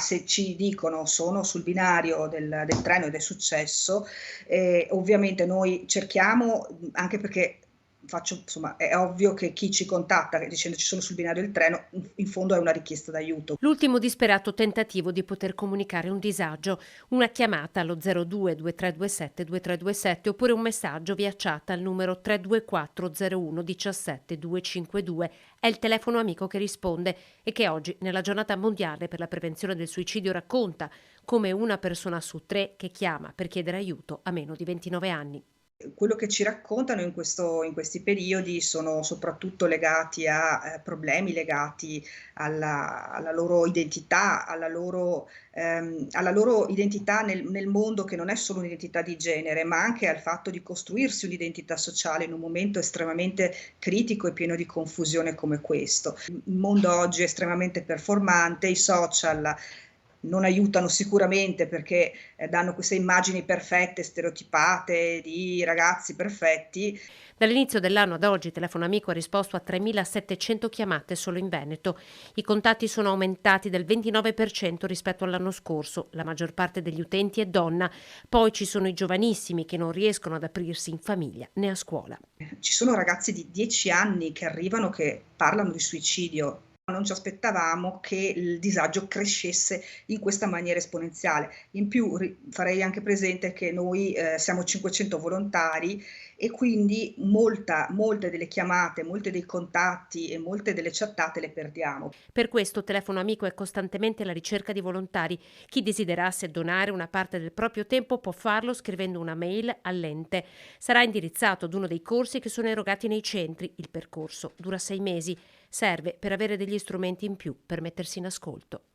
Se ci dicono sono sul binario del treno ed è successo, ovviamente noi cerchiamo, anche perché insomma, è ovvio che chi ci contatta dicendoci sono sul binario del treno, in fondo è una richiesta d'aiuto. L'ultimo disperato tentativo di poter comunicare un disagio, una chiamata allo 02 2327 2327 oppure un messaggio via chat al numero 324 01 17 252 è il telefono amico che risponde e che oggi, nella giornata mondiale per la prevenzione del suicidio, racconta come una persona su tre che chiama per chiedere aiuto ha meno di 29 anni. Quello che ci raccontano in questi periodi sono soprattutto legati a, problemi legati alla loro identità, alla loro identità nel mondo, che non è solo un'identità di genere, ma anche al fatto di costruirsi un'identità sociale in un momento estremamente critico e pieno di confusione come questo. Il mondo oggi è estremamente performante, i social non aiutano sicuramente perché, danno queste immagini perfette, stereotipate di ragazzi perfetti. Dall'inizio dell'anno ad oggi Telefono Amico ha risposto a 3.700 chiamate solo in Veneto. I contatti sono aumentati del 29% rispetto all'anno scorso. La maggior parte degli utenti è donna. Poi ci sono i giovanissimi che non riescono ad aprirsi in famiglia né a scuola. Ci sono ragazzi di 10 anni che arrivano che parlano di suicidio. Non ci aspettavamo che il disagio crescesse in questa maniera esponenziale. In più farei anche presente che noi siamo 500 volontari e quindi molte delle chiamate, molte dei contatti e molte delle chattate le perdiamo. Per questo Telefono Amico è costantemente alla ricerca di volontari. Chi desiderasse donare una parte del proprio tempo può farlo scrivendo una mail all'ente. Sarà indirizzato ad uno dei corsi che sono erogati nei centri. Il percorso dura 6 mesi. Serve per avere degli strumenti in più per mettersi in ascolto.